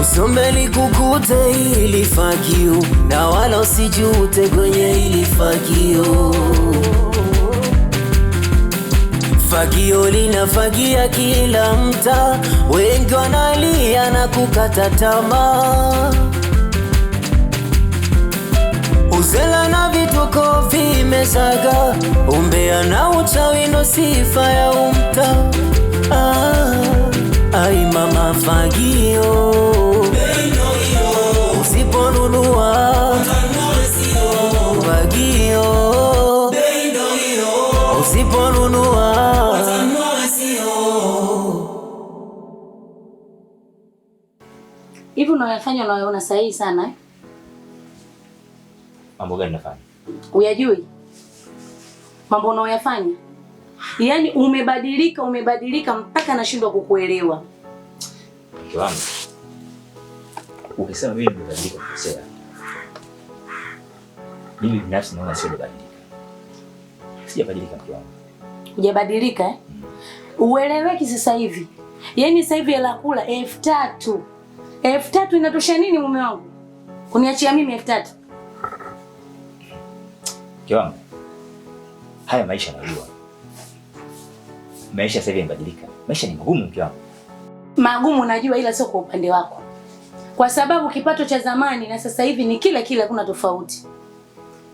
Usombe likukute ili fagio, na wala usijute kwenye ili fagio. Fagio linafagia kila mtaa, wengi wanalia na kukata tamaa. Uzela na vituko vimesaga, umbea na uchawi ndo sifa ya umta. Ai mama fagio, usiponunua fagio, usiponunua. Hivi unayofanya unayoona sahihi sana eh? Mambo gani nafanya? Uyajui mambo unayoyafanya? Yaani umebadilika mpaka nashindwa kukuelewa. Mke wangu, ukisema mimi nimebadilika kukosea. Mimi binafsi naona sio badilika. Sijabadilika mke wangu. Hujabadilika eh? Ueleweki sasa hivi. Yaani sasa hivi hela kula 3000. 3000 inatosha nini mume wangu? Kuniachia mimi 3000. Mke wangu, haya maisha najua. Maisha sasa hivi yamebadilika. Maisha ni magumu mke wangu. Magumu najua, ila sio kwa upande wako. Kwa sababu kipato cha zamani na sasa hivi ni kile kuna tofauti.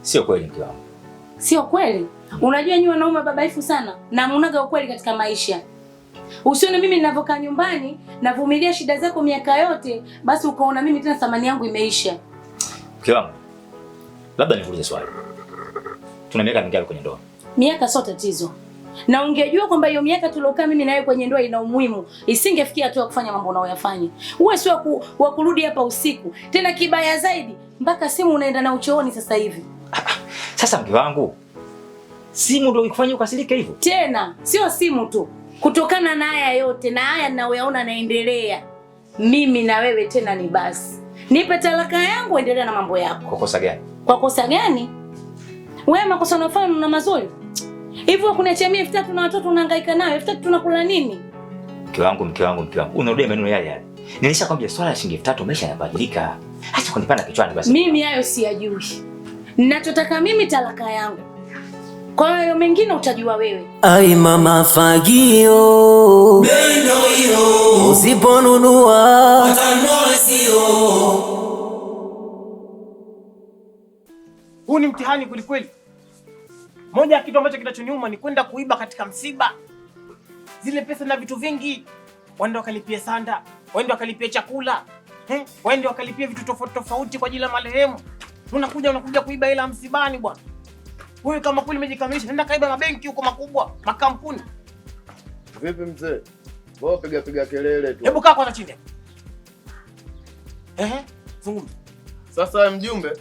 Sio kweli mke wangu. Sio kweli? Unajua nyinyi wanaume babaifu sana na mnaga ukweli katika maisha. Usione mimi ninavyokaa nyumbani navumilia shida zako miaka yote, basi ukaona mimi tena thamani yangu imeisha. Mke wangu, labda nikuulize swali. Tuna miaka mingapi kwenye ndoa? Miaka sio tatizo. Na ungejua kwamba hiyo miaka tuliokaa mimi na wewe kwenye ndoa ina umuhimu, isingefikia hatua kufanya mambo unayoyafanya. Wewe sio wa kurudi hapa usiku. Tena kibaya zaidi, mpaka simu unaenda na uchooni sasa hivi. Sasa mke wangu, simu ndio ikufanya ukasirike hivyo? Tena sio simu tu. Kutokana na haya yote na haya ninayoyaona naendelea, mimi na wewe tena ni basi. Nipe talaka yangu, endelea na mambo yako. Kwa kosa gani? Kwa kosa gani? Wewe makosa unafanya una mazuri. Hivyo kuniachia mimi 3000 na watoto unahangaika nayo, 3000 tunakula nini? Mke wangu. Unarudia maneno yale. Nilishakwambia swala la shilingi 3000 maisha yanabadilika. Acha kunipanda kichwani basi. Mimi hayo siyajui. Ninachotaka mimi talaka yangu. Kwa hiyo mengine utajua wewe. Ai mama fagio, bendo hiyo, usiponunua watanua sio. Huu ni mtihani kweli. Moja ya kitu ambacho kinachoniuma ni kwenda kuiba katika msiba. Zile pesa na vitu vingi. Waende wakalipia sanda, waende wakalipia chakula, waende wakalipia vitu tofauti kwa ajili ya marehemu. Unakuja kuiba hela msibani bwana. Wewe kama kweli umejikamilisha, nenda kaiba mabenki huko makubwa, makampuni. Vipi mzee? Wewe piga kelele tu. Hebu kaa kwanza chini. Zungumza. Sasa wewe mjumbe,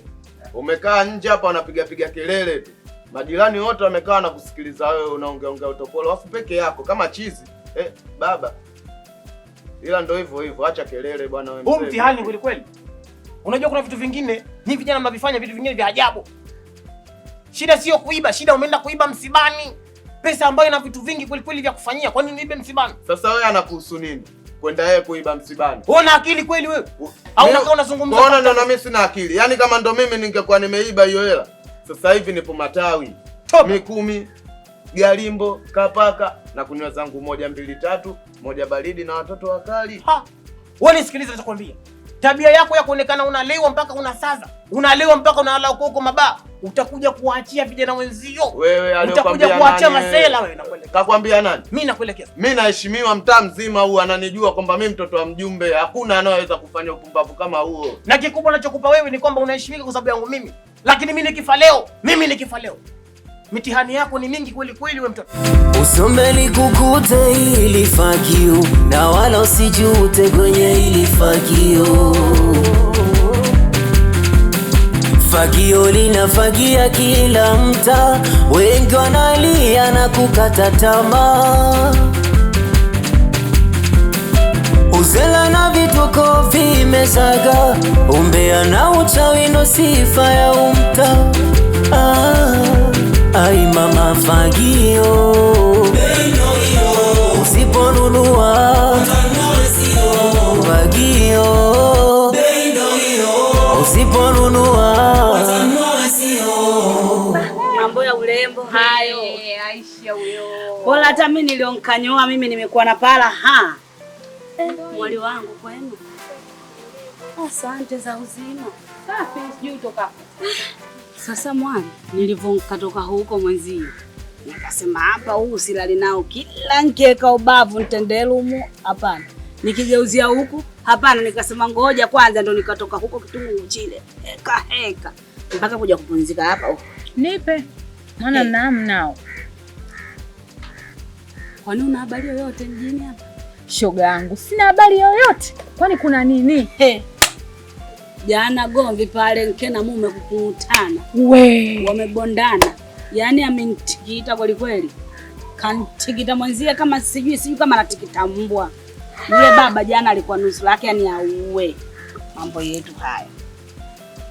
umekaa nje hapa unapiga kelele tu. Majirani wote wamekaa na kusikiliza wewe unaongea utopolo, afu peke yako kama chizi. Baba. Ila ndio hivyo, acha kelele bwana wewe mzee. Huu mtihani kweli. Unajua kuna vitu vingine, ni vijana mnavifanya vitu vingine vya ajabu. Shida sio kuiba, shida umeenda kuiba msibani. Pesa ambayo ina vitu vingi kweli vya kufanyia. Kwa nini niibe msibani? Sasa wewe anakuhusu nini? Kwenda yeye kuiba msibani. Una akili kweli wewe? Au unakaa unazungumza? Unaona ndo na mimi sina akili. Yaani kama ndo mimi ningekuwa nimeiba hiyo hela. Sasa hivi nipo matawi. Mikumi, galimbo, kapaka na kunywa zangu 1 2 3, moja baridi na watoto wakali. Wewe nisikilize nitakwambia. Tabia yako ya kuonekana unalewa mpaka unasaza. Unalewa mpaka unalala huko mabaa. Utakuja kuachia vijana wenzio. Wewe aliyokuambia utakuja kuachia masela wewe nakuelekeza. Kakwambia nani? Mimi nakuelekeza. Mimi naheshimiwa mtaa mzima huu, ananijua kwamba mimi mtoto wa mjumbe. Hakuna anayeweza kufanya upumbavu kama huo. Na kikubwa ninachokupa wewe ni kwamba unaheshimika kwa sababu yangu mimi. Lakini mimi nikifa leo. Mitihani yako ni mingi kweli wewe mtoto. Usombe likukute ili fagio, na wala usijute kwenye ili fagio. Fagio linafagia kila mtaa, wengi wanalia na kukata tamaa. Uzela na vituko vimesaga, umbea na uchawi sifa ya umta. Ai mama fagio, usiponunua fagio, usiponunua. Mambo ya urembo hayo. Aisha huyo. Bora hata mimi nilionkanyoa mimi nimekuwa na pala mwali wangu kwenu. Asante za uzima. Safi, sijui toka. Sasa mwali, nilivyokatoka huko mwenzio. Nikasema hapa huu silali nao kila nkeka ubavu nitendelumu. Hapana. Nikigeuzia huku, hapana, nikasema ngoja kwanza ndo nikatoka huko kitungu chile. Heka. Mpaka kuja kupumzika hapa huko. Nipe. Maana naam nao. Kwani una habari yoyote mjini hapa? Shoga yangu, sina habari yoyote. Kwani kuna nini? Jana gomvi pale mke na mume kukutana. Wamebondana. Yaani amenitikita kweli kweli. Kantikita mwenzie kama sijui kama anatikita mbwa. Yule baba jana alikuwa nusu lake yani auwe. Mambo yetu haya.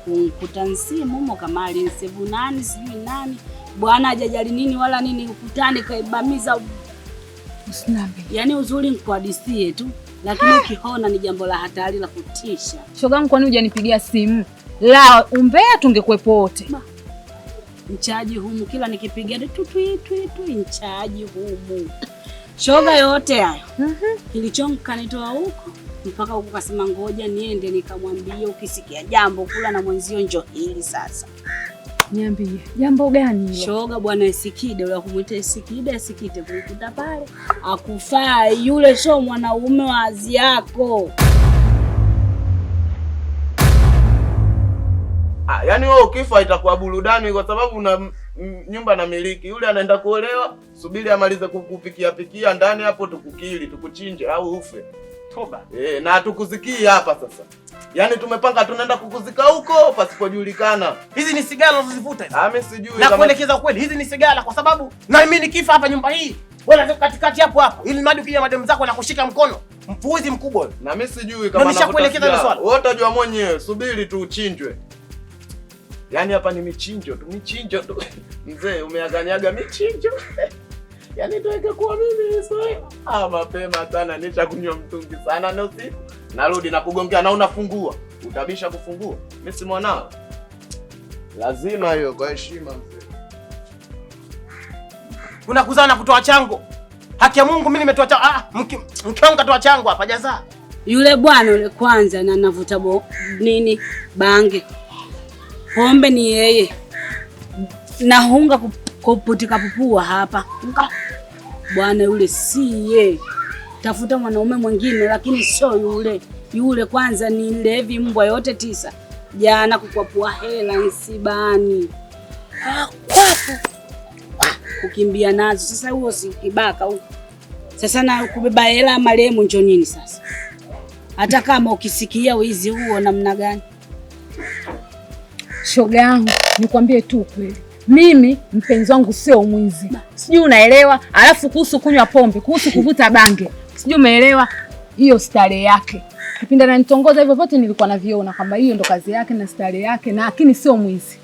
Kumkutansi mumo kama alinsebu nani sijui nani. Bwana hajajali nini wala nini ukutani kaibamiza. Usinabe. Yaani uzuri nikuhadisie tu. Lakini ukiona ni jambo la hatari la kutisha. Shogangu, kwani hujanipigia simu? La umbea tungekuepo wote. Mchaji humu kila nikipiga tu mchaji humu. Shoga yote hayo. Kilichonka nitoa huko mpaka huko kasema ngoja niende nikamwambie ukisikia jambo kula na mwenzio njoo hili sasa. Niambie, jambo gani hilo? Shoga bwana Esikide, yule kumuita Esikide kuikuta pale. Akufaa yule sio mwanaume wa azi yako. Yaani wewe ukifa itakuwa burudani kwa sababu una nyumba na miliki. Yule anaenda kuolewa, subiri amalize kukupikia ndani hapo tukukili, tukuchinje au ufe. Toba. Na tukuzikii hapa sasa. Yaani tumepanga tunaenda kukuzika huko pasipojulikana. Hizi ni sigara unazozivuta hizi? Mimi sijui na kuelekeza ukweli, hizi ni sigara kwa sababu na mimi nikifa hapa nyumba hii, wewe katikati hapo ili mradi ukija mademu zako na kushika mkono. Mpuuzi mkubwa. Na mimi sijui kama nishakuelekeza hilo swali. Wewe utajua mwenyewe, subiri tu uchinjwe. Yaani hapa ni michinjo tu. Mzee umeaganyaga michinjo. Yaani tuweke kwa mimi sio. Mapema sana nishakunywa mtungi sana na usiku. Narudi na kugongea na unafungua. Utabisha kufungua. Mimi si mwanao. Lazima hiyo kwa heshima mzee. Unakuzana na kutoa chango. Haki ya Mungu mimi nimetoa chango. Mke wangu katoa chango hapa jaza. Yule bwana yule kwanza na navuta nini bange. Pombe ni yeye. Nahunga kuputika pupua hapa. Bwana yule si yeye. Tafuta mwanaume mwingine lakini sio yule. Yule kwanza ni levi mbwa yote 9. Jana kukwapua hela msibani. Kwapo. Kukimbia nazo. Sasa huo si kibaka huo. Sasa na kubeba hela marehemu njo nini sasa? Hata kama ukisikia wizi huo namna gani? Shoga yangu, nikwambie tu kweli. Mimi mpenzi wangu sio mwizi. Sijui unaelewa? Alafu kuhusu kunywa pombe, kuhusu kuvuta bange. Sijui umeelewa? Hiyo starehe yake. Kipindi ananitongoza hivyo vyote nilikuwa naviona kwamba hiyo ndo kazi yake na starehe yake na lakini sio mwizi.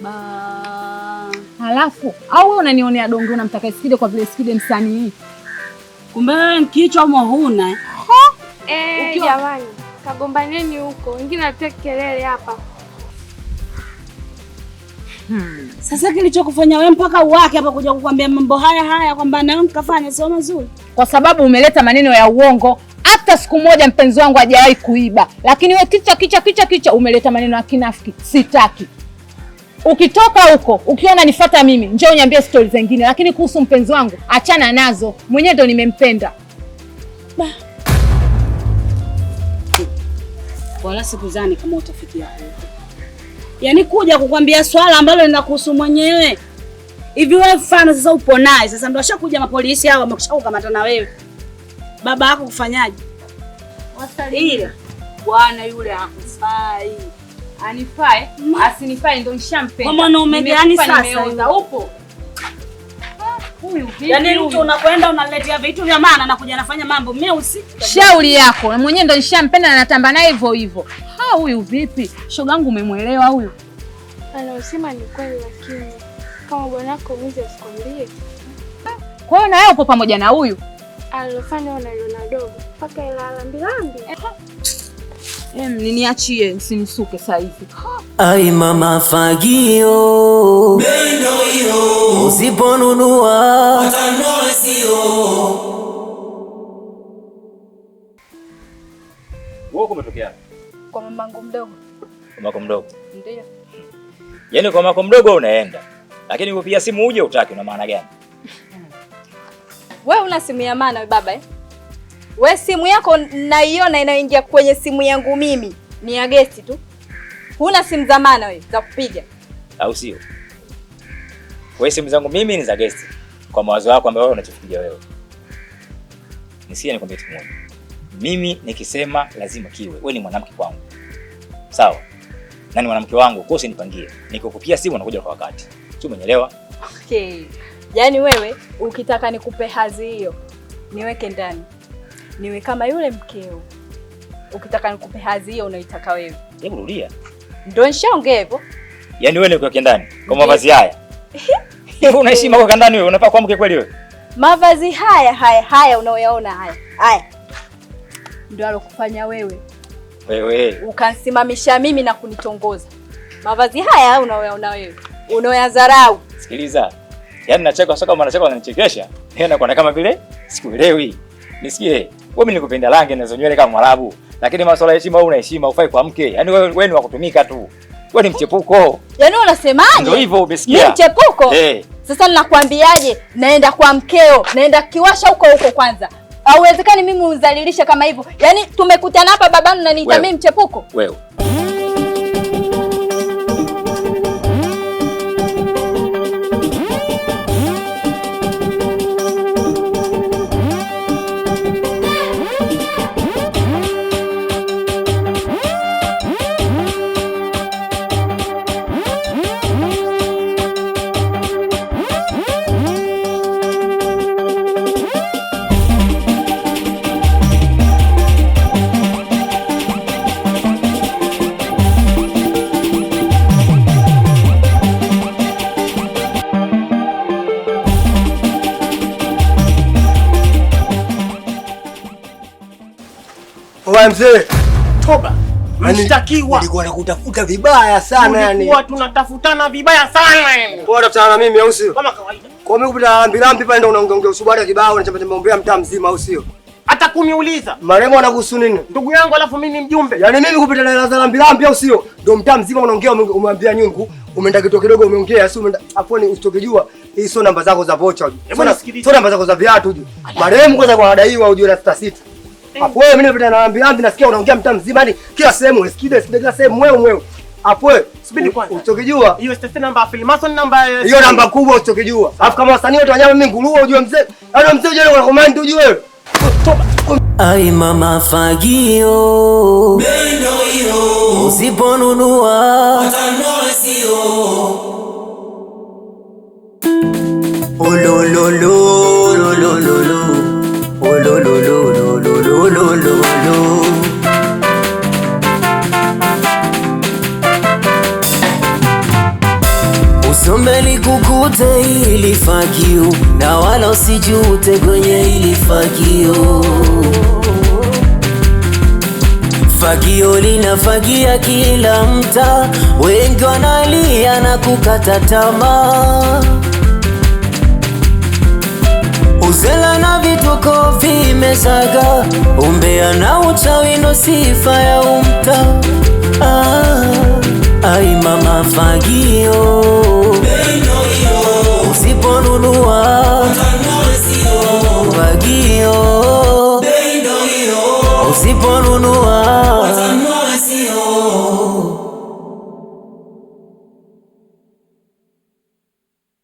Alafu au wewe unanionea dongo unamtaka Esikide kwa vile Esikide msanii. Kumbe kichwa huna. Jamani, kagombaneni huko. Wengine anapiga kelele hapa. Sasa kilichokufanya wewe mpaka uwake hapa kuja kukwambia mambo haya kwamba nawe mkafanya sio mazuri. Kwa sababu umeleta maneno ya uongo. Hata siku moja mpenzi wangu hajawahi kuiba. Lakini wewe kicha umeleta maneno ya kinafiki. Sitaki. Ukitoka huko, ukiona nifuata mimi, njoo uniambie stories zingine, lakini kuhusu mpenzi wangu achana nazo. Mwenyewe ndo nimempenda. Wala sikuzani kama utafikia huko. Yaani kuja kukwambia swala ambalo linakuhusu mwenyewe. Hivi wewe mfano sasa upo naye, sasa ndio ashakuja mapolisi hao wamekukamata na wewe. Baba yako kufanyaje? Wasalia. Bwana yule hakufai. Anifai, asinifai ndo nishampenda. Kwa mwanaume gani sasa? Upo. Huyu vipi? Yaani mtu unakwenda unaletea vitu vya maana na kuja nafanya mambo meusi. Shauri yako. Na mwenyewe ndo nishampenda na natamba naye hivyo hivyo. Huyu vipi? Shogangu umemwelewa huyu? Anaosema ni kweli, lakini kama bwanako mwizi asikwambie. Kwa hiyo na wewe upo pamoja na huyu? Alofanya unaliona dogo mpaka ila lambilambi. Niachie usinisuke saa hizi. Ai mama fagio, Bendo hiyo usiponunua watanua sio. Wewe umetokea Kwa mamangu mdogo. kwa mako mdogo? Ndio. Yaani kwa mako mdogo unaenda, lakini kupiga simu uje utaki, una maana gani? Wewe una simu ya maana baba eh? Wewe simu yako naiona inayoingia kwenye simu yangu mimi ni ya gesti tu. Huna simu za maana wewe za kupiga. Au sio? Wewe simu zangu mimi ni za guest. Kwa mawazo yako ambayo wewe unachofikiria wewe. Nisikie nikwambie kitu moja. Mimi nikisema lazima kiwe. Wewe ni mwanamke kwangu. Sawa? Na ni mwanamke wangu, kwa usinipangie. Nikikupigia simu unakuja kwa wakati. Sio, umeelewa? Okay. Yaani wewe ukitaka nikupe hazi hiyo niweke ndani. Niwe kama yule mkeo. Ukitaka nikupe hazi hiyo unaitaka wewe. Hebu rudia. Ndio nishaongea hivyo. Yaani wewe nikuweke ndani kwa mavazi haya. Hivi unaheshima kwa ndani wewe, unafaa kwa mke kweli wewe? Mavazi haya unaoyaona haya. Haya. Ndio alokufanya wewe. Wewe Ukansimamisha mimi na kunitongoza. Mavazi haya unaoyaona wewe. Unaoyadharau. sikiliza. Yaani nacheka sasa kama nacheka unanichekesha. Yeye anakuwa kama vile sikuelewi. Nisikie. Wewe mimi nikupenda rangi na nywele kama Mwarabu. Lakini masuala ya heshima wewe una heshima, ufai kwa mke. Yaani wewe ni wa kutumika tu. Wewe ni mchepuko. Yaani unasemaje? Ndio hivyo umesikia? Ni mchepuko? Sasa ninakwambiaje? Naenda kwa mkeo, naenda kiwasha huko kwanza. Hauwezekani mimi unizalilisha kama hivyo. Yaani tumekutana hapa babanu na niita mimi mchepuko? Wewe. Oya mzee, Toba. Mshtakiwa. Nilikuwa nakutafuta vibaya sana yani. Tulikuwa tunatafutana vibaya sana yani. Kwa unatafutana na mimi au sio? Kama kawaida. Kwa mimi kupita lambi pale ndio unaongea usubari kibao na chapa mbea mtaa mzima au sio? Hata kuniuliza. Maremo anakuhusu nini? Ndugu yangu alafu mimi ni mjumbe. Yaani mimi kupita na lambi au sio? Ndio mtaa mzima unaongea umwambia nyungu, umeenda kitu kidogo umeongea sio umeenda afoni usitokejua. Hii sio namba zako za vocha. Sio namba zako za viatu uje. Maremo kwanza kwa adaiwa uje na sita. Hapo wewe mimi napita na lambi nasikia unaongea mtaa mzima yani kila sehemu unasikia kila sehemu wewe. Hapo wewe subiri kwanza. Usitokejua. Hiyo station namba Freemason namba hiyo namba kubwa usitokejua. Alafu kama wasanii wote wanyama mimi nguruwe ujue mzee. Yaani mzee uje na comment ujue wewe. ai mama fagio, Bendo hiyo usiponunua watanua sio. ololololololo olololololololo. Usombe likukute ili fagio, na wala usijute kwenye ili fagio. Fagio linafagia kila mtaa, wengi wanalia na kukata tamaa. Uzela na vituko vimesaga, umbea na uchawi ndo sifa ya umta. Ai mama fagio, Bendo hiyo usiponunua watanua sio. fagio, Bendo hiyo usiponunua watanua sio.